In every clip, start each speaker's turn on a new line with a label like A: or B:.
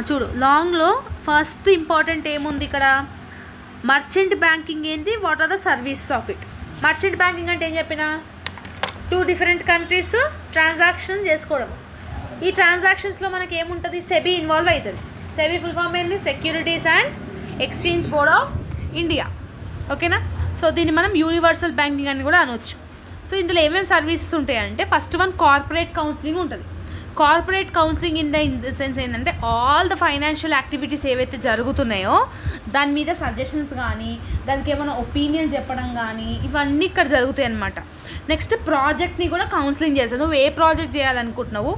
A: చూడు లాంగ్లో first important ఏముంది ఇక్కడ, మర్చెంట్ బ్యాంకింగ్ ఏంటి, what are the services of it. Merchant banking అంటే ఏం చెప్పిన, 2 డిఫరెంట్ కంట్రీస్ ట్రాన్సాక్షన్ చేసుకోవడం. ఈ ట్రాన్సాక్షన్స్లో మనకి ఏముంటుంది, సెబీ ఇన్వాల్వ్ అవుతుంది. సెబీ ఫుల్ ఫామ్ ఏంది, securities and exchange board of India. ఓకేనా. సో దీన్ని మనం యూనివర్సల్ బ్యాంకింగ్ అని కూడా అనొచ్చు. సో ఇందులో ఏమేమి సర్వీసెస్ ఉంటాయంటే, ఫస్ట్ వన్ కార్పొరేట్ కౌన్సిలింగ్ ఉంటుంది. Corporate counselling in the sense ఏంటంటే, ఆల్ ద ఫైనాన్షియల్ యాక్టివిటీస్ ఏవైతే జరుగుతున్నాయో దాని మీద సజెషన్స్ కానీ, దానికి ఏమైనా ఒపీనియన్ చెప్పడం కానీ, ఇవన్నీ ఇక్కడ జరుగుతాయి అన్నమాట. నెక్స్ట్ ప్రాజెక్ట్ని కూడా కౌన్సిలింగ్ చేస్తుంది. నువ్వు ఏ ప్రాజెక్ట్ చేయాలనుకుంటున్నావు,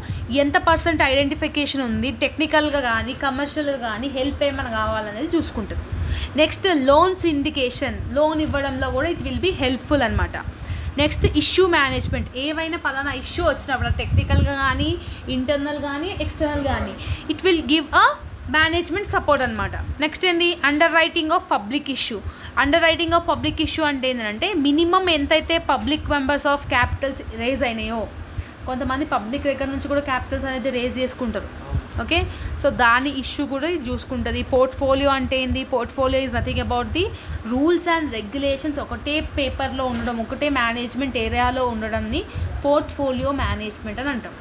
A: ఎంత పర్సెంట్ ఐడెంటిఫికేషన్ ఉంది, టెక్నికల్గా కానీ కమర్షియల్గా కానీ హెల్ప్ ఏమైనా కావాలనేది చూసుకుంటుంది. నెక్స్ట్ లోన్ సిండికేషన్, లోన్ ఇవ్వడంలో కూడా ఇట్ విల్ బీ హెల్ప్ఫుల్ అనమాట. నెక్స్ట్ ఇష్యూ మేనేజ్మెంట్, ఏవైనా పలానా ఇష్యూ వచ్చినప్పుడు టెక్నికల్గా కానీ ఇంటర్నల్ కానీ ఎక్స్టర్నల్ కానీ it will give a management support అనమాట. నెక్స్ట్ ఏంది, underwriting of public issue. Underwriting of public issue అంటే ఏంటంటే, మినిమం ఎంతైతే public members of capitals raise అయినాయో, కొంతమంది పబ్లిక్ దగ్గర నుంచి కూడా క్యాపిటల్స్ అనేది రేజ్ చేసుకుంటారు. ఓకే. సో దాని ఇష్యూ కూడా ఇది చూసుకుంటుంది. పోర్ట్ఫోలియో అంటే ఏంది, portfolio is nothing about the rules and regulations ఒకటే పేపర్లో ఉండడం, ఒకటే మేనేజ్మెంట్ ఏరియాలో ఉండడంని పోర్ట్ఫోలియో మేనేజ్మెంట్ అని అంటాం.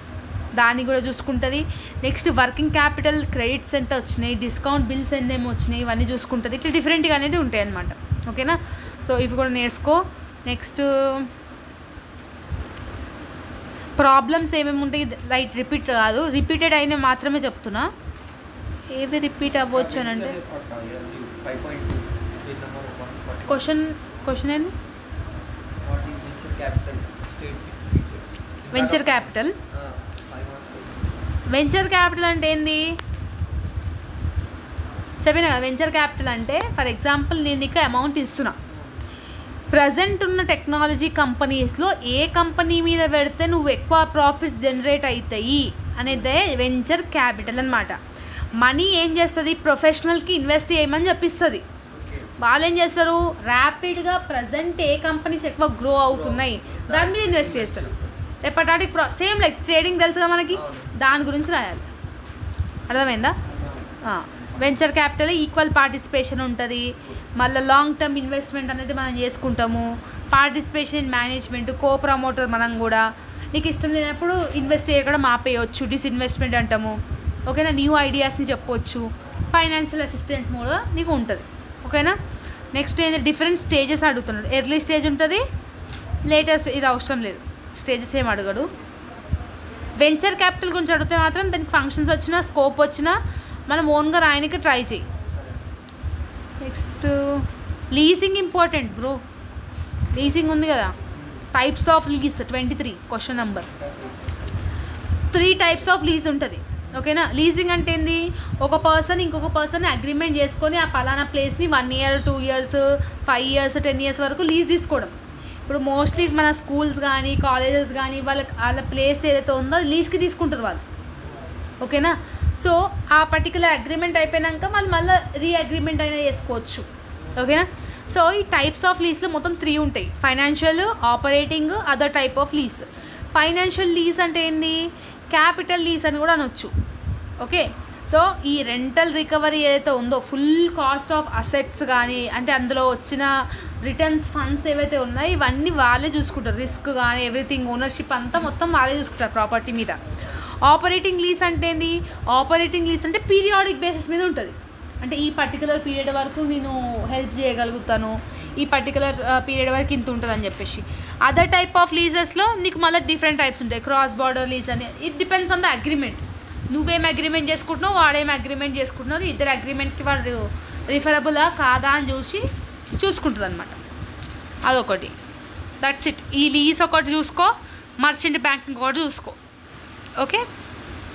A: దాన్ని కూడా చూసుకుంటుంది. నెక్స్ట్ వర్కింగ్ క్యాపిటల్ క్రెడిట్స్ ఎంత వచ్చినాయి, డిస్కౌంట్ బిల్స్ ఎన్నేమో వచ్చినాయి, ఇవన్నీ చూసుకుంటుంది. ఇట్లా డిఫరెంట్గా అనేది ఉంటాయి అన్నమాట. ఓకేనా. సో ఇవి కూడా నేర్చుకో. నెక్స్ట్ ప్రాబ్లమ్స్ ఏమేమి ఉంటాయి, లైట్ రిపీట్ కాదు, రిపీటెడ్ అయినా మాత్రమే చెప్తున్నా. ఏవి రిపీట్ అవ్వచ్చు అని అంటే, క్వశ్చన్ ఏంది, వెంచర్ క్యాపిటల్. వెంచర్ క్యాపిటల్ అంటే ఏంది చెప్పినా కదా. వెంచర్ క్యాపిటల్ అంటే ఫర్ ఎగ్జాంపుల్ నేను నీకు అమౌంట్ ఇస్తున్నా, ప్రజెంట్ ఉన్న టెక్నాలజీ కంపెనీస్లో ఏ కంపెనీ మీద పెడితే నువ్వు ఎక్కువ ప్రాఫిట్స్ జనరేట్ అవుతాయి అనేదే వెంచర్ క్యాపిటల్ అనమాట. మనీ ఏం చేస్తుంది, ప్రొఫెషనల్కి ఇన్వెస్ట్ చేయమని చెప్పిస్తుంది. వాళ్ళు ఏం చేస్తారు, ర్యాపిడ్గా ప్రజెంట్ ఏ కంపెనీస్ ఎక్కువ గ్రో అవుతున్నాయి దాని మీద ఇన్వెస్ట్ చేస్తారు. రేపటాటికి సేమ్ లైక్ ట్రేడింగ్ తెలుసుగా మనకి, దాని గురించి రాయాలి. అర్థమైందా. వెంచర్ క్యాపిటల్ ఈక్వల్ పార్టిసిపేషన్ ఉంటుంది. మళ్ళీ లాంగ్ టర్మ్ ఇన్వెస్ట్మెంట్ అనేది మనం చేసుకుంటాము. Participation in management, co promoter మనం కూడా. నీకు ఇష్టం లేనప్పుడు ఇన్వెస్ట్ చేయకుండా ఆపేయచ్చు, డిస్ఇన్వెస్ట్మెంట్ అంటాము. ఓకేనా. న్యూ ఐడియాస్ని చెప్పవచ్చు. ఫైనాన్షియల్ అసిస్టెన్స్ కూడా నీకు ఉంటుంది. ఓకేనా. నెక్స్ట్ ఏంటి, డిఫరెంట్ స్టేజెస్ అడుగుతున్నాడు. ఎర్లీ స్టేజ్ ఉంటుంది, లేటెస్ట్, ఇది అవసరం లేదు, స్టేజెస్ ఏం అడగడు. వెంచర్ క్యాపిటల్ గురించి అడిగితే మాత్రం దానికి ఫంక్షన్స్ వచ్చినా స్కోప్ వచ్చినా మనం ఓన్గా రాయడానికి ట్రై చేయి. Next leasing important bro. Leasing ఉంది కదా, types of lease 23 question number. 3 types of lease ఉంటుంది. ఓకేనా. లీజింగ్ అంటే ఏంది, ఒక పర్సన్ ఇంకొక పర్సన్ అగ్రిమెంట్ చేసుకొని ఆ పలానా ప్లేస్ని 1 year 2 years 5 years 10 years వరకు లీజ్ తీసుకోవడం. ఇప్పుడు మోస్ట్లీ మన స్కూల్స్ కానీ కాలేజెస్ కానీ వాళ్ళ ప్లేస్ ఏదైతే ఉందో లీజ్కి తీసుకుంటారు వాళ్ళు. ఓకేనా. సో ఆ పర్టికులర్ అగ్రిమెంట్ అయిపోయాక వాళ్ళు మళ్ళీ రీ-అగ్రిమెంట్ అయినా చేసుకోవచ్చు. ఓకేనా. సో ఈ టైప్స్ ఆఫ్ లీజ్లో మొత్తం 3 ఉంటాయి, financial, operating, other type of lease. Financial lease అంటే ఏంది, క్యాపిటల్ లీజ్ అని కూడా అనొచ్చు. ఓకే. సో ఈ రెంటల్ రికవరీ ఏదైతే ఉందో, ఫుల్ కాస్ట్ ఆఫ్ అసెట్స్ కానీ అంటే అందులో వచ్చిన రిటర్న్స్ ఫండ్స్ ఏవైతే ఉన్నాయో ఇవన్నీ వాళ్ళే చూసుకుంటారు. రిస్క్ కానీ ఎవ్రీథింగ్, ఓనర్షిప్ అంతా మొత్తం వాళ్ళే చూసుకుంటారు ప్రాపర్టీ మీద. ఆపరేటింగ్ లీజ్ అంటే ఏంది, ఆపరేటింగ్ లీజ్ అంటే పీరియాడిక్ బేసిస్ మీద ఉంటుంది. అంటే ఈ పర్టికులర్ పీరియడ్ వరకు నేను హెల్ప్ చేయగలుగుతాను, ఈ పర్టికులర్ పీరియడ్ వరకు ఇంత ఉంటుంది అని చెప్పేసి. అదర్ టైప్ ఆఫ్ లీజెస్లో నీకు మళ్ళీ డిఫరెంట్ టైప్స్ ఉంటాయి. క్రాస్ బార్డర్ లీజ్ అని, it depends on the agreement. నువ్వేం అగ్రిమెంట్ చేసుకుంటున్నావు, వాడేం అగ్రిమెంట్ చేసుకుంటున్నారు, ఇద్దరు అగ్రిమెంట్కి వాడు రిఫరబులా కాదా అని చూసుకుంటుంది అనమాట. అదొకటి. That's it. ఈ లీజ్ ఒకటి చూసుకో, మర్చెంట్ బ్యాంకింగ్ ఒకటి చూసుకో. ఓకే.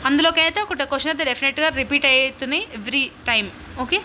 A: అందులోకి అయితే ఒక క్వశ్చన్ అయితే డెఫినెట్గా రిపీట్ అవుతున్నాయి ఎవ్రీ టైం. ఓకే.